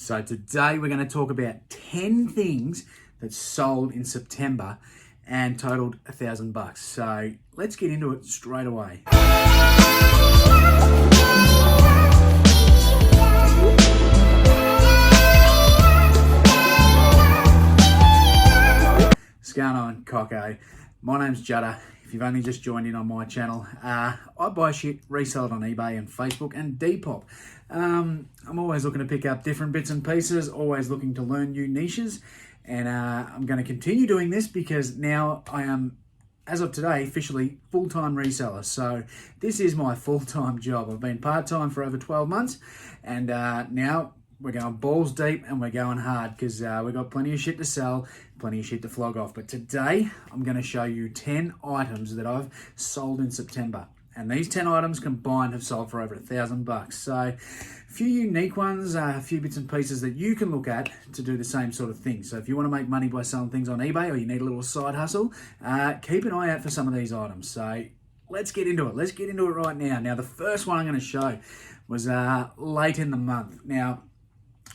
So today we're going to talk about 10 things that sold in September and totaled $1,000. So let's get into it straight away. What's going on, Coco? My name's Judda. If you've only just joined in on my channel, I buy shit, resell it on eBay and Facebook and Depop. I'm always looking to pick up different bits and pieces, always looking to learn new niches, and I'm going to continue doing this because now I am, as of today, officially full-time reseller. So this is my full-time job. I've been part-time for over 12 months, and now we're going balls deep and we're going hard because we've got plenty of shit to sell, plenty of shit to flog off. But today I'm going to show you 10 items that I've sold in September. And these 10 items combined have sold for over $1,000. So a few unique ones, a few bits and pieces that you can look at to do the same sort of thing. So if you want to make money by selling things on eBay or you need a little side hustle, keep an eye out for some of these items. So let's get into it. Let's get into it right now. Now the first one I'm going to show was late in the month. Now,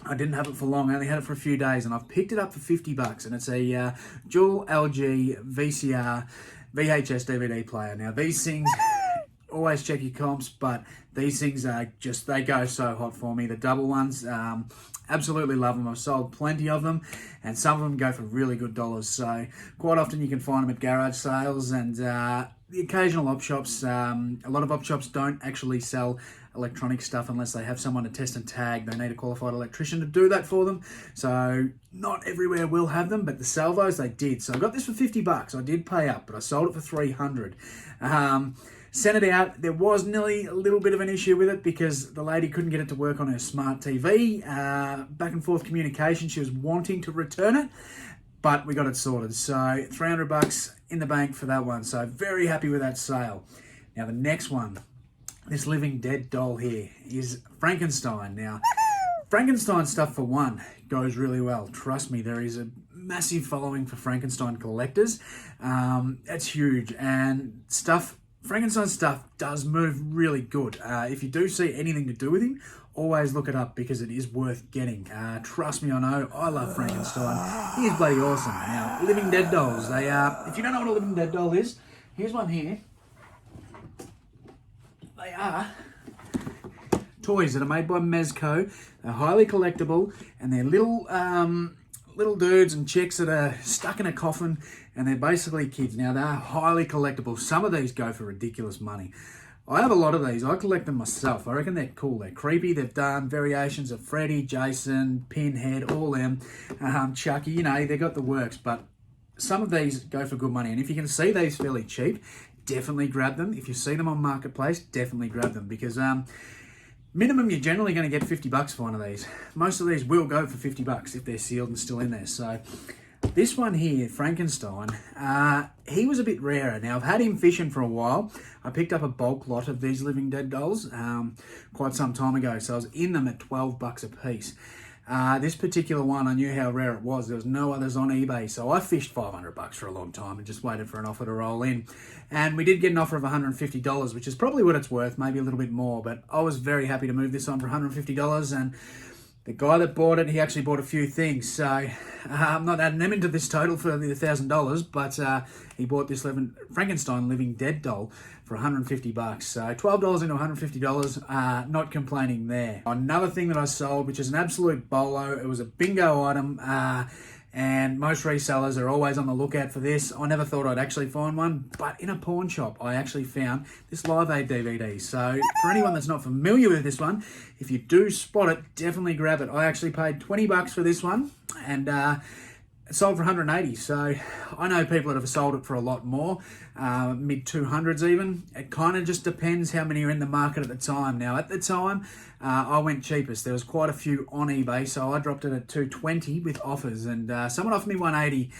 I didn't have it for long, I only had it for a few days, and I've picked it up for $50, and it's a dual LG VCR VHS DVD player. Now these things, always check your comps, but these things are just, they go so hot for me. The double ones, absolutely love them. I've sold plenty of them, and some of them go for really good dollars. So quite often you can find them at garage sales and the occasional op shops. A lot of op shops don't actually sell electronic stuff unless they have someone to test and tag. They need a qualified electrician to do that for them. So not everywhere will have them, but the salvos, they did. So I got this for $50. I did pay up, but I sold it for $300. Sent it out. There was nearly a little bit of an issue with it because the lady couldn't get it to work on her smart TV. Back and forth communication. She was wanting to return it, but we got it sorted. So $300 in the bank for that one. So very happy with that sale. Now the next one, this living dead doll here is Frankenstein. Now, Frankenstein stuff for one goes really well. Trust me, there is a massive following for Frankenstein collectors. It's huge, and Frankenstein stuff does move really good. If you do see anything to do with him, always look it up because it is worth getting. Trust me, I know. I love Frankenstein. He is bloody awesome. Now, living dead dolls. They are. If you don't know what a living dead doll is, here's one here. They are toys that are made by Mezco. They're highly collectible, and they're little dudes and chicks that are stuck in a coffin, and they're basically kids. Now, they're highly collectible. Some of these go for ridiculous money. I have a lot of these. I collect them myself. I reckon they're cool. They're creepy. They've done variations of Freddy, Jason, Pinhead, all them, Chucky. You know, they got the works, but some of these go for good money. And if you can see these fairly cheap, definitely grab them. If you see them on Marketplace, definitely grab them because minimum you're generally going to get $50 for one of these. Most of these will go for $50 if they're sealed and still in there. So this one here, Frankenstein, he was a bit rarer. Now I've had him fishing for a while. I picked up a bulk lot of these living dead dolls quite some time ago, so I was in them at $12 a piece. This particular one, I knew how rare it was. There was no others on eBay, so I fished $500 for a long time and just waited for an offer to roll in. And we did get an offer of $150, which is probably what it's worth, maybe a little bit more. But I was very happy to move this on for $150, and the guy that bought it, he actually bought a few things. So I'm not adding them into this total for the $1,000, but he bought this Frankenstein living dead doll for $150. So $12 into $150, not complaining there. Another thing that I sold, which is an absolute bolo, it was a bingo item, and most resellers are always on the lookout for this. I never thought I'd actually find one, but in a pawn shop, I actually found this Live Aid DVD. So for anyone that's not familiar with this one, if you do spot it, definitely grab it. I actually paid $20 for this one, and it sold for $180. So I know people that have sold it for a lot more, mid 200s even. It kind of just depends how many are in the market at the time. Now at the time, I went cheapest. There was quite a few on eBay, so I dropped it at $220 with offers, and someone offered me $180.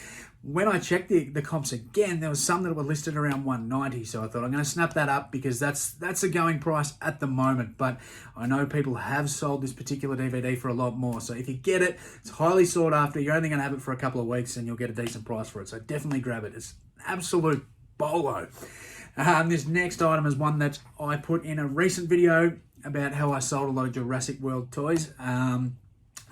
When I checked the comps again, there was some that were listed around $190, so I thought I'm going to snap that up because that's a going price at the moment. But I know people have sold this particular DVD for a lot more, so if you get it, it's highly sought after. You're only going to have it for a couple of weeks and you'll get a decent price for it, so definitely grab it. It's absolute bolo. This next item is one that I put in a recent video about how I sold a lot of Jurassic World toys.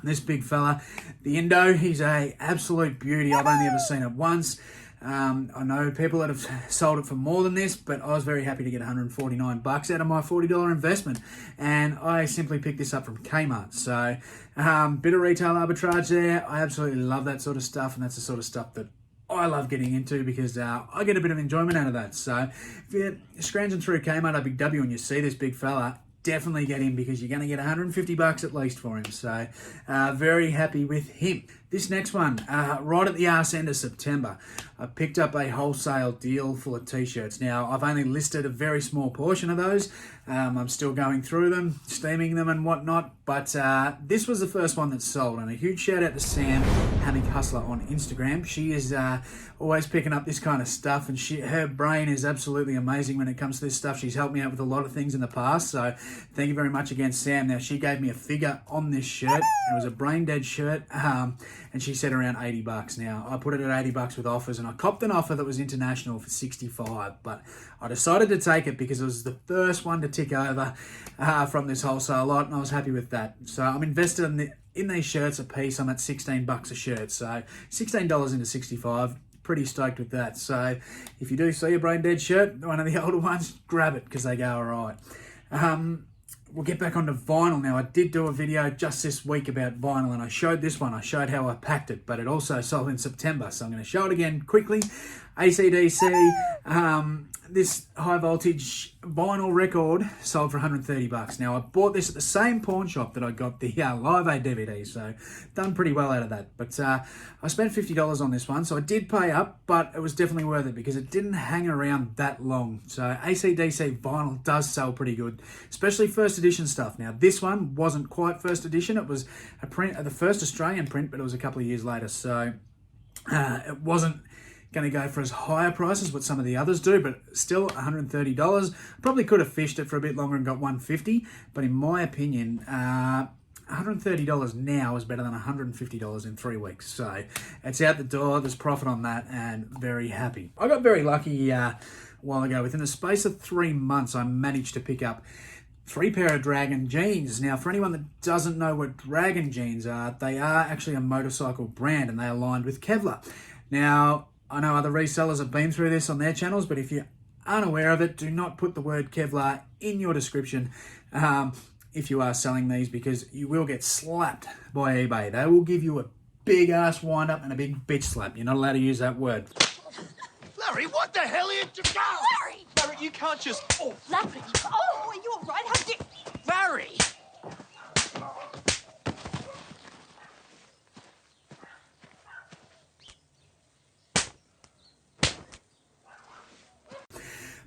This big fella, the Indo, he's a absolute beauty. I've only ever seen it once. I know people that have sold it for more than this, but I was very happy to get 149 bucks out of my $40 investment. And I simply picked this up from KMART. So, bit of retail arbitrage there. I absolutely love that sort of stuff, and that's the sort of stuff that I love getting into because I get a bit of enjoyment out of that. So, if you're scrounging through Kmart or Big W and you see this big fella, definitely get him because you're going to get 150 bucks at least for him. So very happy with him. This next one, right at the arse end of September, I picked up a wholesale deal full of t-shirts. Now, I've only listed a very small portion of those. I'm still going through them, steaming them and whatnot. But this was the first one that sold. And a huge shout out to Sam, Hammock Hustler on Instagram. She is always picking up this kind of stuff. And her brain is absolutely amazing when it comes to this stuff. She's helped me out with a lot of things in the past. So thank you very much again, Sam. Now, she gave me a figure on this shirt. It was a brain dead shirt. And she said around 80 bucks. Now, I put it at 80 bucks with offers, and I copped an offer that was international for 65, but I decided to take it because it was the first one to tick over from this wholesale lot, and I was happy with that. So I'm invested in these shirts a piece. I'm at 16 bucks a shirt, so $16 into 65. Pretty stoked with that. So if you do see a brain dead shirt, one of the older ones, grab it because they go all right. We'll get back onto vinyl now. I did do a video just this week about vinyl, and I showed this one. I showed how I packed it, but it also sold in September, so I'm going to show it again quickly. AC/DC, this high voltage vinyl record sold for 130 bucks. Now, I bought this at the same pawn shop that I got the Live Aid DVD, so done pretty well out of that. But I spent $50 on this one, so I did pay up, but it was definitely worth it because it didn't hang around that long. So AC/DC vinyl does sell pretty good, especially first edition stuff. Now, this one wasn't quite first edition. It was a print, the first Australian print, but it was a couple of years later. So it wasn't going to go for as high a price as what some of the others do, but still $130. Probably could have fished it for a bit longer and got $150, but in my opinion, $130 now is better than $150 in 3 weeks. So it's out the door. There's profit on that, and very happy. I got very lucky a while ago. Within the space of 3 months, I managed to pick up 3 pair of Dragon jeans. Now, for anyone that doesn't know what Dragon jeans are, they are actually a motorcycle brand, and they are aligned with Kevlar. Now, I know other resellers have been through this on their channels, but if you aren't aware of it, do not put the word Kevlar in your description if you are selling these, because you will get slapped by eBay. They will give you a big ass wind up and a big bitch slap. You're not allowed to use that word. Larry, what the hell are you doing? Larry! Larry, you can't just... Oh, Larry! Oh, are you all right? How did... Larry!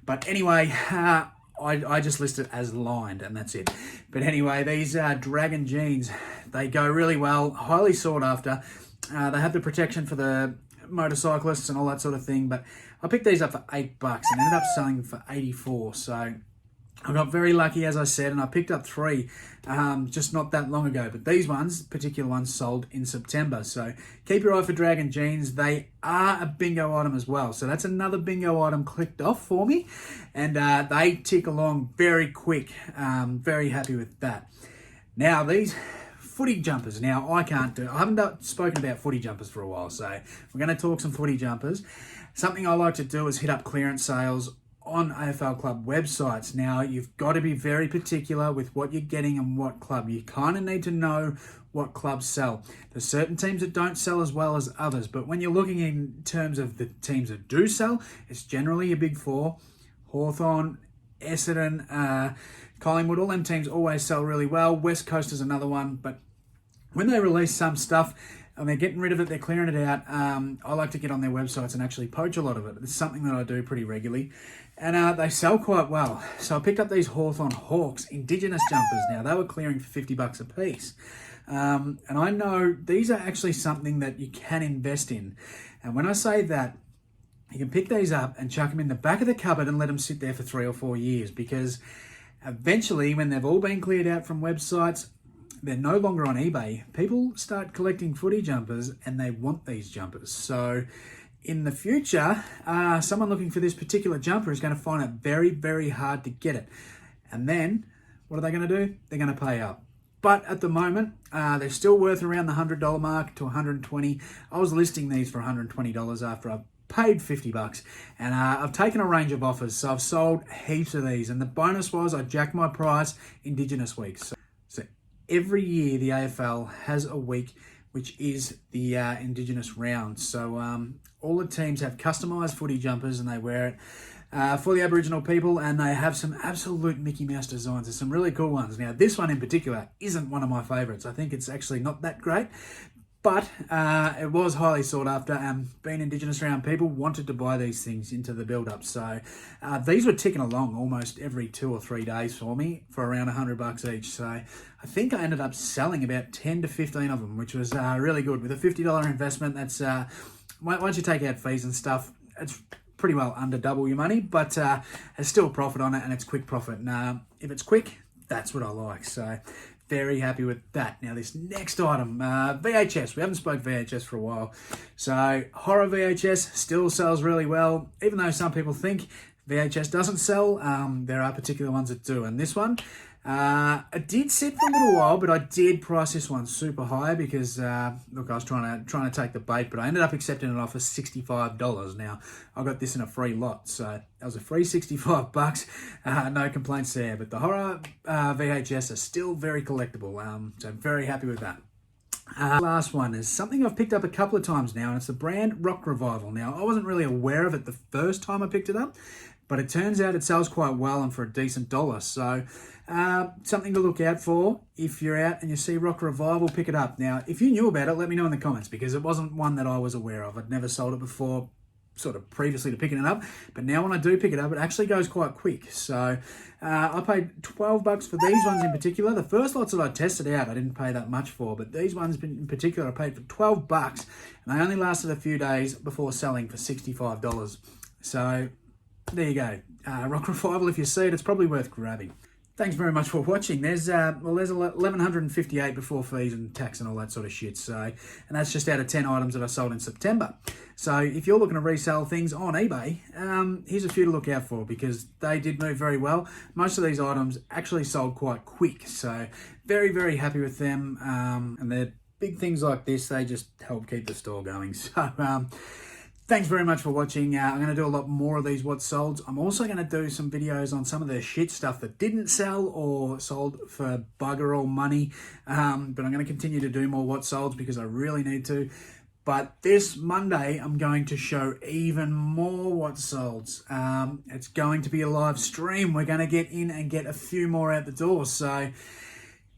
But anyway, I just list it as lined, and that's it. But anyway, these Dragon jeans, they go really well, highly sought after. They have the protection for the motorcyclists and all that sort of thing, but I picked these up for $8 and ended up selling them for 84. So I got very lucky, as I said, and I picked up 3 just not that long ago. But these ones, particular ones, sold in September. So keep your eye for Dragon jeans. They are a bingo item as well. So that's another bingo item clicked off for me. And they tick along very quick. Very happy with that. Now, these footy jumpers. Now, I haven't spoken about footy jumpers for a while. So we're going to talk some footy jumpers. Something I like to do is hit up clearance sales on AFL club websites. Now, you've got to be very particular with what you're getting and what club. You kind of need to know what clubs sell. There's certain teams that don't sell as well as others, but when you're looking in terms of the teams that do sell, it's generally your big 4. Hawthorn, Essendon, Collingwood, all them teams always sell really well. West Coast is another one, but when they release some stuff and they're getting rid of it, they're clearing it out, I like to get on their websites and actually poach a lot of it. It's something that I do pretty regularly. And they sell quite well. So I picked up these Hawthorn Hawks Indigenous jumpers. Now, they were clearing for $50 a piece. And I know these are actually something that you can invest in. And when I say that, you can pick these up and chuck them in the back of the cupboard and let them sit there for 3 or 4 years, because eventually, when they've all been cleared out from websites, they're no longer on eBay. People start collecting footy jumpers and they want these jumpers. So in the future, someone looking for this particular jumper is going to find it very, very hard to get it. And then what are they going to do? They're going to pay up. But at the moment, they're still worth around the $100 mark to $120. I was listing these for $120 after I paid $50, and I've taken a range of offers, so I've sold heaps of these. And the bonus was I jacked my price Indigenous week. So every year the AFL has a week which is the Indigenous round. So all the teams have customised footy jumpers, and they wear it for the Aboriginal people, and they have some absolute Mickey Mouse designs. There's some really cool ones. Now, this one in particular isn't one of my favourites. I think it's actually not that great, but it was highly sought after, and being Indigenous round, people wanted to buy these things into the build-up. So these were ticking along almost every 2 or 3 days for me for around $100 each. So I think I ended up selling about 10 to 15 of them, which was really good. With a $50 investment, that's once you take out fees and stuff, it's pretty well under double your money, but there's still profit on it, and it's quick profit. And if it's quick, that's what I like. So very happy with that. Now, this next item, VHS. We haven't spoke VHS for a while. So horror VHS still sells really well, even though some people think VHS doesn't sell. There are particular ones that do, and this one, it did sit for a little while, but I did price this one super high because look, I was trying to take the bait, but I ended up accepting it off for $65. Now, I got this in a free lot, so that was a free $65. No complaints there. But the horror VHS are still very collectible, so I'm very happy with that. Last one is something I've picked up a couple of times now, and it's the brand Rock Revival. Now, I wasn't really aware of it the first time I picked it up, but it turns out it sells quite well and for a decent dollar. So something to look out for. If you're out and you see Rock Revival, pick it up. Now, if you knew about it, let me know in the comments, because it wasn't one that I was aware of. I'd never sold it before, sort of previously to picking it up, but now when I do pick it up, it actually goes quite quick. So I paid $12 for these ones in particular. The first lots that I tested out, I didn't pay that much for, but these ones in particular, I paid for $12, and they only lasted a few days before selling for $65. So there you go. Rock Revival, if you see it, it's probably worth grabbing. Thanks very much for watching. There's 1158 before fees and tax and all that sort of shit. So, and that's just out of 10 items that I sold in September. So if you're looking to resell things on eBay, here's a few to look out for, because they did move very well. Most of these items actually sold quite quick. So very, very happy with them. And they're big things like this, they just help keep the store going. So thanks very much for watching. I'm going to do a lot more of these what solds. I'm also going to do some videos on some of the shit stuff that didn't sell or sold for bugger all money. But I'm going to continue to do more what solds because I really need to. But this Monday, I'm going to show even more what solds. It's going to be a live stream. We're going to get in and get a few more out the door. So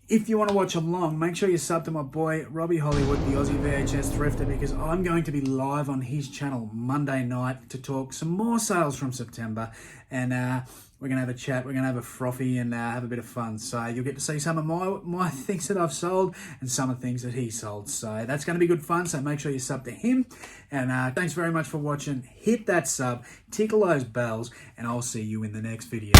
if you want to watch along, make sure you sub to my boy, Robbie Hollywood, the Aussie VHS Thrifter, because I'm going to be live on his channel Monday night to talk some more sales from September. And we're going to have a chat, we're going to have a frothy and have a bit of fun. So you'll get to see some of my things that I've sold and some of the things that he sold. So that's going to be good fun, so make sure you sub to him. And thanks very much for watching. Hit that sub, tickle those bells, and I'll see you in the next video.